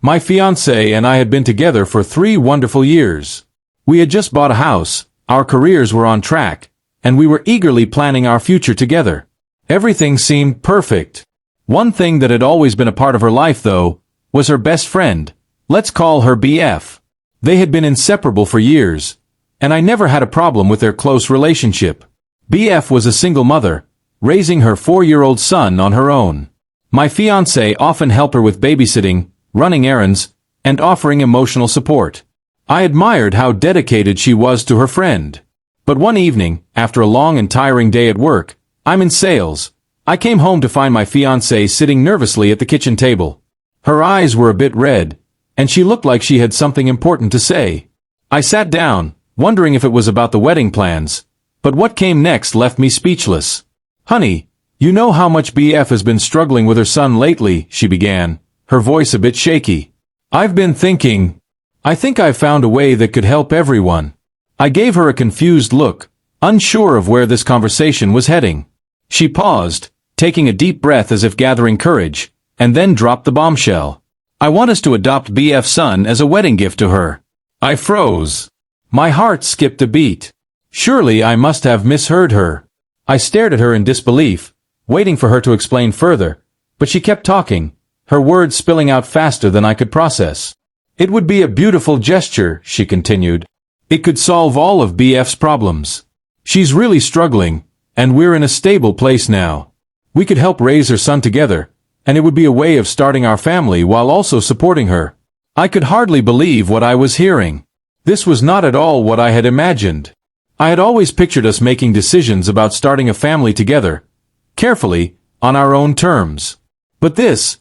My fiancée and I had been together for 3 wonderful years. We had just bought a house, our careers were on track, and we were eagerly planning our future together. Everything seemed perfect. One thing that had always been a part of her life, though, was her best friend. Let's call her BF. They had been inseparable for years, and I never had a problem with their close relationship. BF was a single mother, raising her 4-year-old son on her own. My fiancé often helped her with babysitting, running errands, and offering emotional support. I admired how dedicated she was to her friend. But one evening, after a long and tiring day at work, I'm in sales. I came home to find my fiancée sitting nervously at the kitchen table. Her eyes were a bit red, and she looked like she had something important to say. I sat down, wondering if it was about the wedding plans, but what came next left me speechless. "Honey, you know how much BF has been struggling with her son lately," she began, her voice a bit shaky. "I've been thinking. I think I've found a way that could help everyone." I gave her a confused look, unsure of where this conversation was heading. She paused, taking a deep breath as if gathering courage, and then dropped the bombshell. "I want us to adopt BF's son as a wedding gift to her." I froze. My heart skipped a beat. Surely I must have misheard her. I stared at her in disbelief, waiting for her to explain further, but she kept talking, her words spilling out faster than I could process. "It would be a beautiful gesture," she continued. "It could solve all of BF's problems. She's really struggling, and we're in a stable place now. We could help raise her son together, and it would be a way of starting our family while also supporting her." I could hardly believe what I was hearing. This was not at all what I had imagined. I had always pictured us making decisions about starting a family together, carefully, on our own terms. But this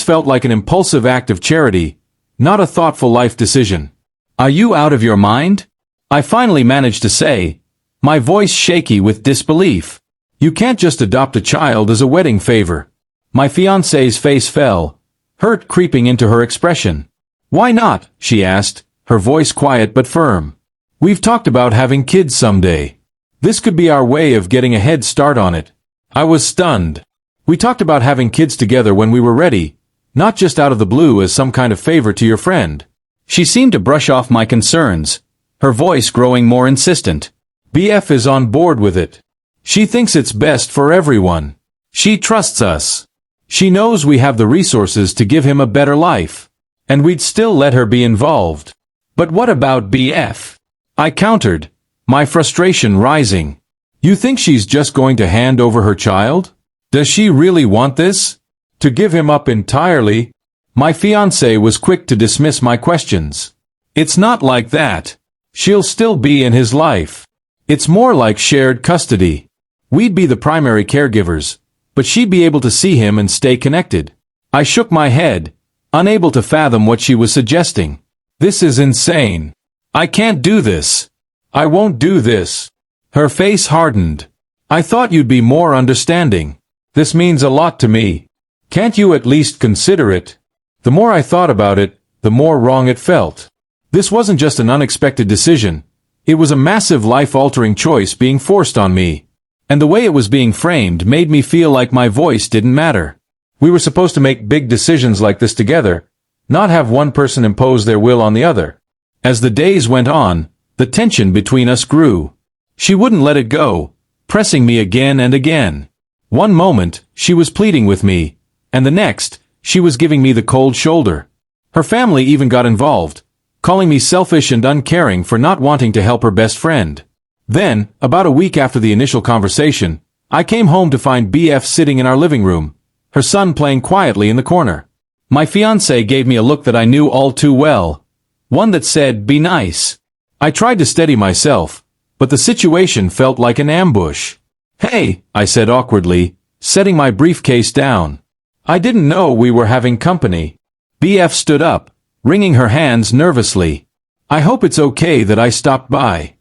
felt like an impulsive act of charity, not a thoughtful life decision. "Are you out of your mind?" I finally managed to say, my voice shaky with disbelief. "You can't just adopt a child as a wedding favor." My fiancé's face fell, hurt creeping into her expression. "Why not?" she asked, her voice quiet but firm. "We've talked about having kids someday. This could be our way of getting a head start on it." I was stunned. "We talked about having kids together when we were ready, not just out of the blue as some kind of favor to your friend." She seemed to brush off my concerns, her voice growing more insistent. "BF is on board with it. She thinks it's best for everyone. She trusts us. She knows we have the resources to give him a better life. And we'd still let her be involved." "But what about BF?" I countered, my frustration rising. "You think she's just going to hand over her child? Does she really want this? To give him up entirely?" My fiancé was quick to dismiss my questions. "It's not like that. She'll still be in his life. It's more like shared custody. We'd be the primary caregivers, but she'd be able to see him and stay connected." I shook my head, unable to fathom what she was suggesting. "This is insane. I can't do this. I won't do this." Her face hardened. "I thought you'd be more understanding. This means a lot to me. Can't you at least consider it?" The more I thought about it, the more wrong it felt. This wasn't just an unexpected decision. It was a massive life-altering choice being forced on me. And the way it was being framed made me feel like my voice didn't matter. We were supposed to make big decisions like this together, not have one person impose their will on the other. As the days went on, the tension between us grew. She wouldn't let it go, pressing me again and again. One moment, she was pleading with me, and the next, she was giving me the cold shoulder. Her family even got involved, calling me selfish and uncaring for not wanting to help her best friend. Then, about a week after the initial conversation, I came home to find BF sitting in our living room, her son playing quietly in the corner. My fiancé gave me a look that I knew all too well, one that said, "Be nice." I tried to steady myself, but the situation felt like an ambush. "Hey," I said awkwardly, setting my briefcase down. "I didn't know we were having company." BF stood up, wringing her hands nervously. "I hope it's okay that I stopped by.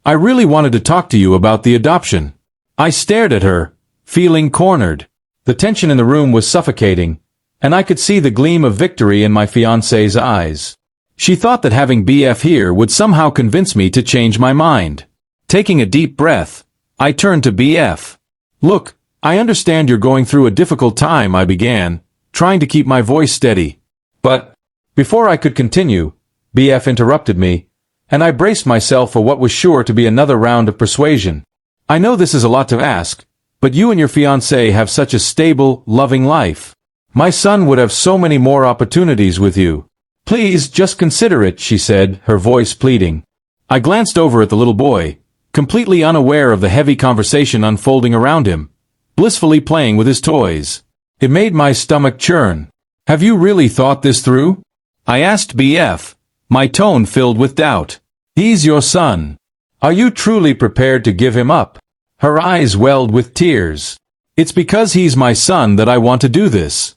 I really wanted to talk to you about the adoption." I stared at her, feeling cornered. The tension in the room was suffocating, and I could see the gleam of victory in my fiancé's eyes. She thought that having BF here would somehow convince me to change my mind. Taking a deep breath, I turned to BF. "Look, I understand you're going through a difficult time," I began, trying to keep my voice steady. But, before I could continue, BF interrupted me, and I braced myself for what was sure to be another round of persuasion. I know this is a lot to ask, but you and your fiancé have such a stable, loving life. My son would have so many more opportunities with you. Please, just consider it, she said, her voice pleading. I glanced over at the little boy, completely unaware of the heavy conversation unfolding around him, blissfully playing with his toys. It made my stomach churn. Have you really thought this through? I asked BF, my tone filled with doubt. He's your son. Are you truly prepared to give him up? Her eyes welled with tears. It's because he's my son that I want to do this.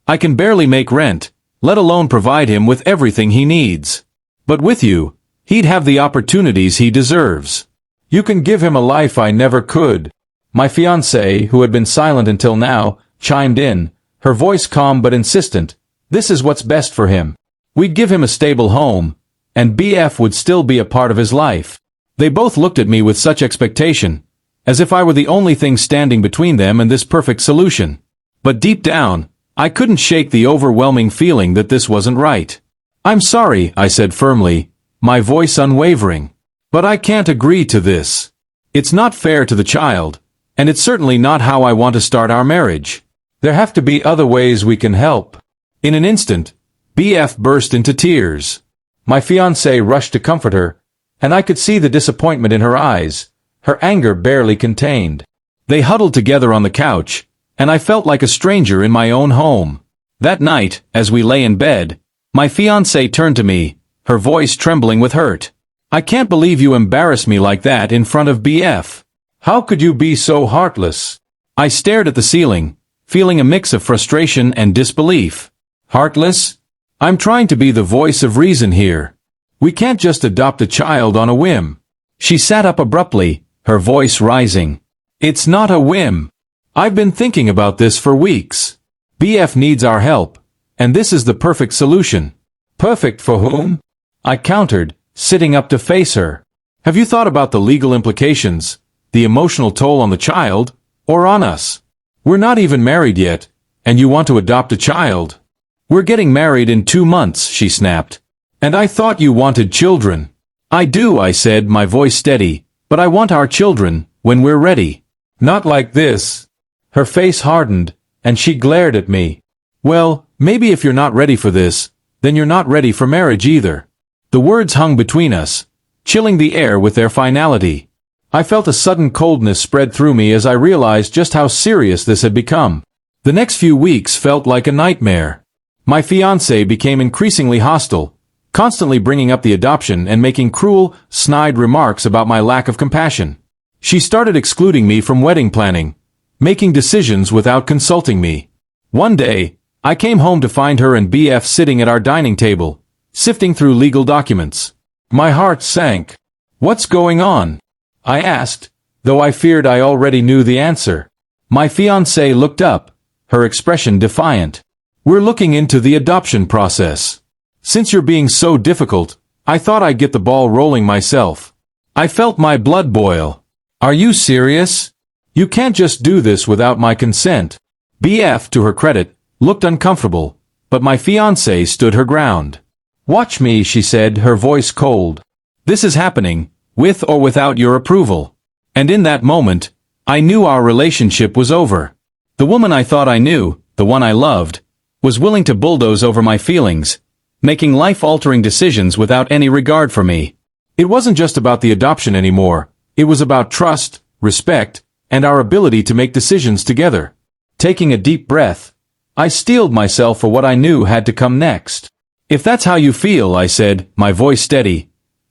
I can barely make rent, let alone provide him with everything he needs. But with you, he'd have the opportunities he deserves. You can give him a life I never could. My fiancée, who had been silent until now, chimed in, her voice calm but insistent. This is what's best for him. We'd give him a stable home, and BF would still be a part of his life. They both looked at me with such expectation, as if I were the only thing standing between them and this perfect solution. But deep down, I couldn't shake the overwhelming feeling that this wasn't right. I'm sorry, I said firmly, my voice unwavering. But I can't agree to this. It's not fair to the child, and it's certainly not how I want to start our marriage. There have to be other ways we can help. In an instant, BF burst into tears. My fiancé rushed to comfort her, and I could see the disappointment in her eyes, her anger barely contained. They huddled together on the couch, and I felt like a stranger in my own home. That night, as we lay in bed, my fiancée turned to me, her voice trembling with hurt. I can't believe you embarrassed me like that in front of BF. How could you be so heartless? I stared at the ceiling, feeling a mix of frustration and disbelief. Heartless? I'm trying to be the voice of reason here. We can't just adopt a child on a whim. She sat up abruptly, her voice rising. It's not a whim. I've been thinking about this for weeks. BF needs our help, and this is the perfect solution. Perfect for whom? I countered, sitting up to face her. Have you thought about the legal implications, the emotional toll on the child, or on us? We're not even married yet, and you want to adopt a child? We're getting married in 2 months, she snapped. And I thought you wanted children. I do, I said, my voice steady, but I want our children, when we're ready. Not like this. Her face hardened, and she glared at me. Well, maybe if you're not ready for this, then you're not ready for marriage either. The words hung between us, chilling the air with their finality. I felt a sudden coldness spread through me as I realized just how serious this had become. The next few weeks felt like a nightmare. My fiancé became increasingly hostile, constantly bringing up the adoption and making cruel, snide remarks about my lack of compassion. She started excluding me from wedding planning, making decisions without consulting me. One day, I came home to find her and BF sitting at our dining table, sifting through legal documents. My heart sank. What's going on? I asked, though I feared I already knew the answer. My fiancé looked up, her expression defiant. We're looking into the adoption process. Since you're being so difficult, I thought I'd get the ball rolling myself. I felt my blood boil. Are you serious? You can't just do this without my consent. BF, to her credit, looked uncomfortable, but my fiancé stood her ground. Watch me, she said, her voice cold. This is happening, with or without your approval. And in that moment, I knew our relationship was over. The woman I thought I knew, the one I loved, was willing to bulldoze over my feelings, making life-altering decisions without any regard for me. It wasn't just about the adoption anymore. It was about trust, respect, and our ability to make decisions together. Taking a deep breath, I steeled myself for what I knew had to come next. If that's how you feel, I said, my voice steady,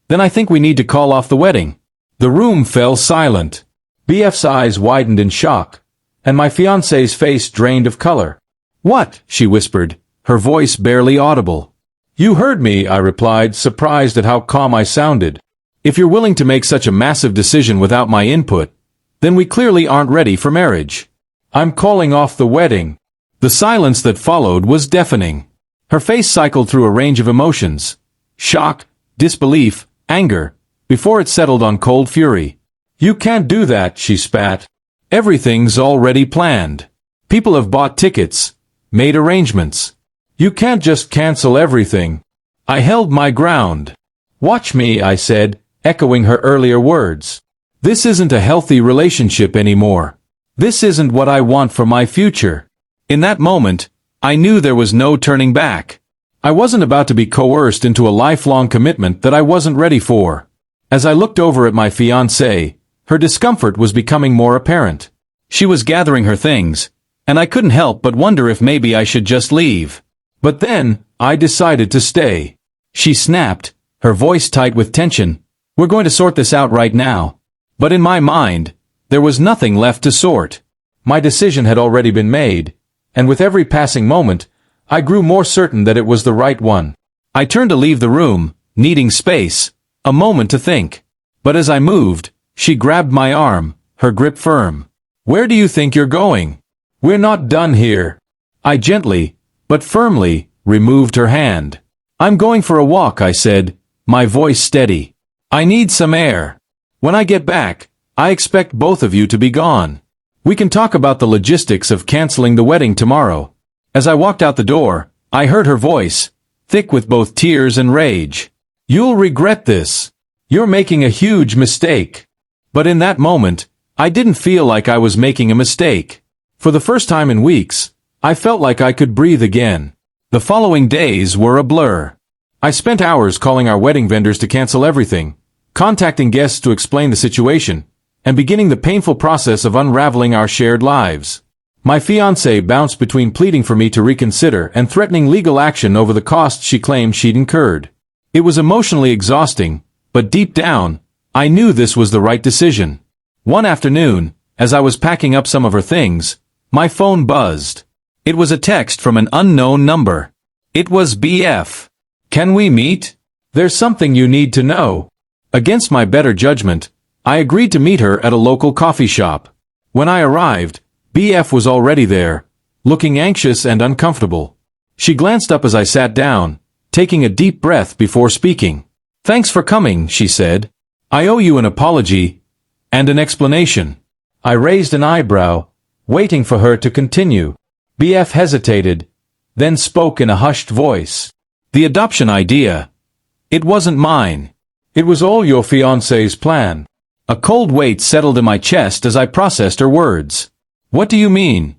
then I think we need to call off the wedding. The room fell silent. BF's eyes widened in shock, and my fiancé's face drained of color. What? She whispered, her voice barely audible. You heard me, I replied, surprised at how calm I sounded. If you're willing to make such a massive decision without my input, then we clearly aren't ready for marriage. I'm calling off the wedding. The silence that followed was deafening. Her face cycled through a range of emotions. Shock, disbelief, anger, before it settled on cold fury. You can't do that, she spat. Everything's already planned. People have bought tickets, made arrangements. You can't just cancel everything. I held my ground. Watch me, I said, echoing her earlier words. This isn't a healthy relationship anymore. This isn't what I want for my future. In that moment, I knew there was no turning back. I wasn't about to be coerced into a lifelong commitment that I wasn't ready for. As I looked over at my fiancée, her discomfort was becoming more apparent. She was gathering her things, and I couldn't help but wonder if maybe I should just leave. But then, I decided to stay. She snapped, her voice tight with tension. We're going to sort this out right now. But in my mind, there was nothing left to sort. My decision had already been made, and with every passing moment, I grew more certain that it was the right one. I turned to leave the room, needing space, a moment to think. But as I moved, she grabbed my arm, her grip firm. Where do you think you're going? We're not done here. I gently, but firmly, removed her hand. I'm going for a walk, I said, my voice steady. I need some air. When I get back, I expect both of you to be gone. We can talk about the logistics of canceling the wedding tomorrow. As I walked out the door, I heard her voice, thick with both tears and rage. You'll regret this. You're making a huge mistake. But in that moment, I didn't feel like I was making a mistake. For the first time in weeks, I felt like I could breathe again. The following days were a blur. I spent hours calling our wedding vendors to cancel everything, contacting guests to explain the situation, and beginning the painful process of unraveling our shared lives. My fiancée bounced between pleading for me to reconsider and threatening legal action over the costs she claimed she'd incurred. It was emotionally exhausting, but deep down, I knew this was the right decision. One afternoon, as I was packing up some of her things, my phone buzzed. It was a text from an unknown number. It was BF. Can we meet? There's something you need to know. Against my better judgment, I agreed to meet her at a local coffee shop. When I arrived, BF was already there, looking anxious and uncomfortable. She glanced up as I sat down, taking a deep breath before speaking. Thanks for coming, she said. I owe you an apology and an explanation. I raised an eyebrow, waiting for her to continue. BF hesitated, then spoke in a hushed voice. The adoption idea. It wasn't mine. It was all your fiancé's plan. A cold weight settled in my chest as I processed her words. What do you mean?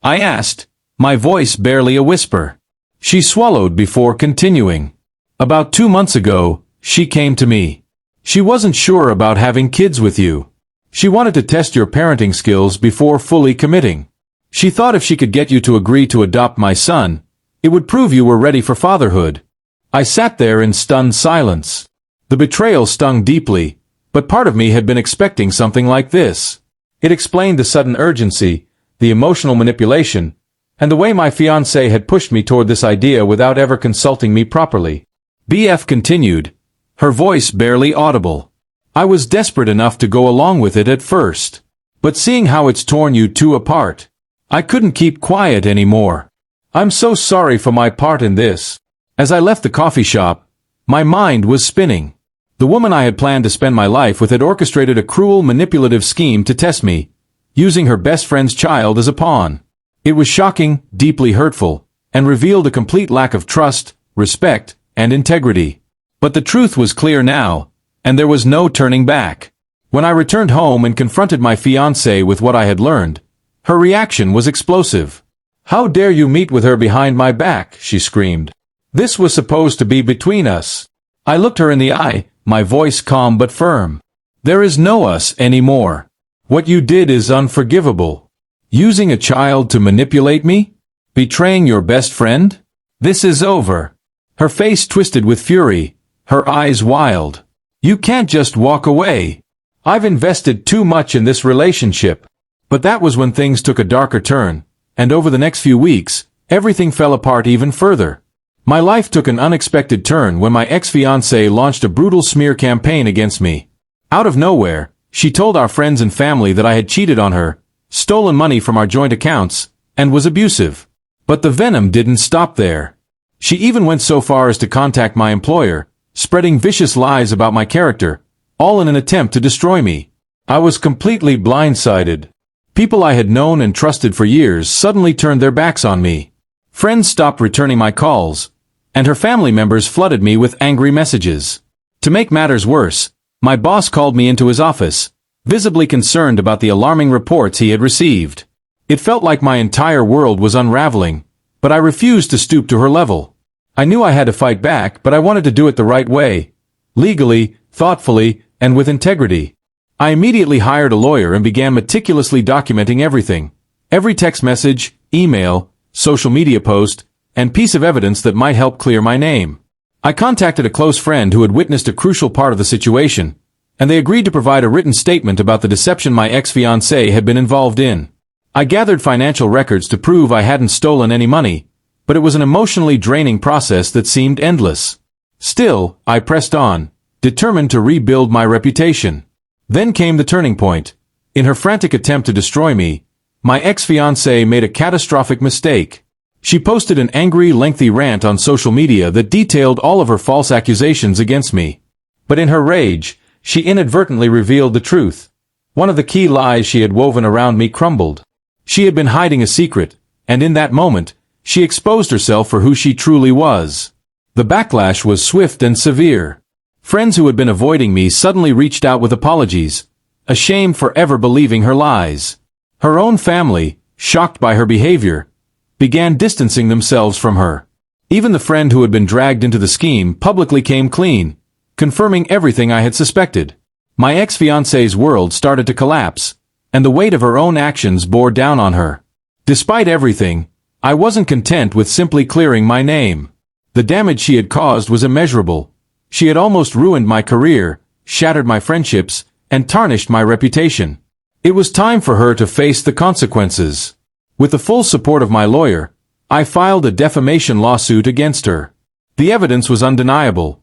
I asked, my voice barely a whisper. She swallowed before continuing. About 2 months ago, she came to me. She wasn't sure about having kids with you. She wanted to test your parenting skills before fully committing. She thought if she could get you to agree to adopt my son, it would prove you were ready for fatherhood. I sat there in stunned silence. The betrayal stung deeply, but part of me had been expecting something like this. It explained the sudden urgency, the emotional manipulation, and the way my fiancée had pushed me toward this idea without ever consulting me properly. BF continued, her voice barely audible. I was desperate enough to go along with it at first. But seeing how it's torn you two apart, I couldn't keep quiet anymore. I'm so sorry for my part in this. As I left the coffee shop, my mind was spinning. The woman I had planned to spend my life with had orchestrated a cruel, manipulative scheme to test me, using her best friend's child as a pawn. It was shocking, deeply hurtful, and revealed a complete lack of trust, respect, and integrity. But the truth was clear now, and there was no turning back. When I returned home and confronted my fiancée with what I had learned, her reaction was explosive. How dare you meet with her behind my back, she screamed. This was supposed to be between us. I looked her in the eye, my voice calm but firm. There is no us anymore. What you did is unforgivable. Using a child to manipulate me? Betraying your best friend? This is over. Her face twisted with fury, her eyes wild. You can't just walk away. I've invested too much in this relationship. But that was when things took a darker turn, and over the next few weeks, everything fell apart even further. My life took an unexpected turn when my ex-fiancée launched a brutal smear campaign against me. Out of nowhere, she told our friends and family that I had cheated on her, stolen money from our joint accounts, and was abusive. But the venom didn't stop there. She even went so far as to contact my employer, spreading vicious lies about my character, all in an attempt to destroy me. I was completely blindsided. People I had known and trusted for years suddenly turned their backs on me. Friends stopped returning my calls, and her family members flooded me with angry messages. To make matters worse, my boss called me into his office, visibly concerned about the alarming reports he had received. It felt like my entire world was unraveling, but I refused to stoop to her level. I knew I had to fight back, but I wanted to do it the right way, legally, thoughtfully, and with integrity. I immediately hired a lawyer and began meticulously documenting everything. Every text message, email, social media post, and piece of evidence that might help clear my name. I contacted a close friend who had witnessed a crucial part of the situation, and they agreed to provide a written statement about the deception my ex-fiancée had been involved in. I gathered financial records to prove I hadn't stolen any money, but it was an emotionally draining process that seemed endless. Still, I pressed on, determined to rebuild my reputation. Then came the turning point. In her frantic attempt to destroy me, my ex-fiancée made a catastrophic mistake. She posted an angry, lengthy rant on social media that detailed all of her false accusations against me. But in her rage, she inadvertently revealed the truth. One of the key lies she had woven around me crumbled. She had been hiding a secret, and in that moment, she exposed herself for who she truly was. The backlash was swift and severe. Friends who had been avoiding me suddenly reached out with apologies, ashamed for ever believing her lies. Her own family, shocked by her behavior, began distancing themselves from her. Even the friend who had been dragged into the scheme publicly came clean, confirming everything I had suspected. My ex-fiancée's world started to collapse, and the weight of her own actions bore down on her. Despite everything, I wasn't content with simply clearing my name. The damage she had caused was immeasurable. She had almost ruined my career, shattered my friendships, and tarnished my reputation. It was time for her to face the consequences. With the full support of my lawyer, I filed a defamation lawsuit against her. The evidence was undeniable.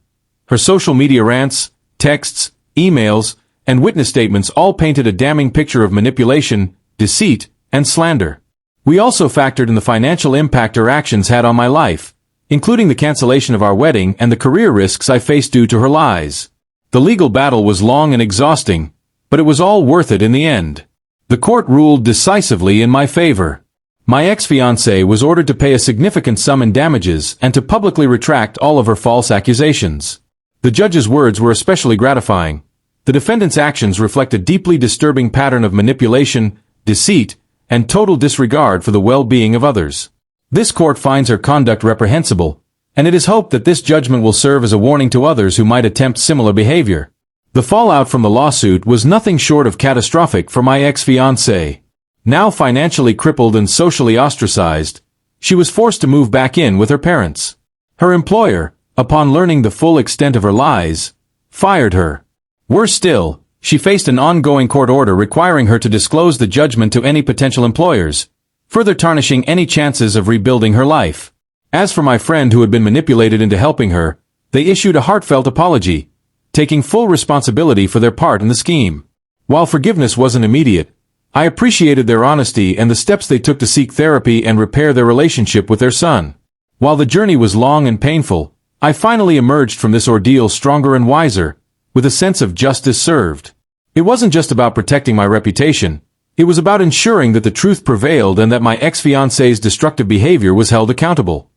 Her social media rants, texts, emails, and witness statements all painted a damning picture of manipulation, deceit, and slander. We also factored in the financial impact her actions had on my life, including the cancellation of our wedding and the career risks I faced due to her lies. The legal battle was long and exhausting, but it was all worth it in the end. The court ruled decisively in my favor. My ex-fiancée was ordered to pay a significant sum in damages and to publicly retract all of her false accusations. The judge's words were especially gratifying. The defendant's actions reflect a deeply disturbing pattern of manipulation, deceit, and total disregard for the well-being of others. This court finds her conduct reprehensible, and it is hoped that this judgment will serve as a warning to others who might attempt similar behavior. The fallout from the lawsuit was nothing short of catastrophic for my ex-fiancée. Now financially crippled and socially ostracized, she was forced to move back in with her parents. Her employer, upon learning the full extent of her lies, fired her. Worse still, she faced an ongoing court order requiring her to disclose the judgment to any potential employers, further tarnishing any chances of rebuilding her life. As for my friend who had been manipulated into helping her, they issued a heartfelt apology, taking full responsibility for their part in the scheme. While forgiveness wasn't immediate, I appreciated their honesty and the steps they took to seek therapy and repair their relationship with their son. While the journey was long and painful, I finally emerged from this ordeal stronger and wiser, with a sense of justice served. It wasn't just about protecting my reputation, it was about ensuring that the truth prevailed and that my ex-fiancée's destructive behavior was held accountable.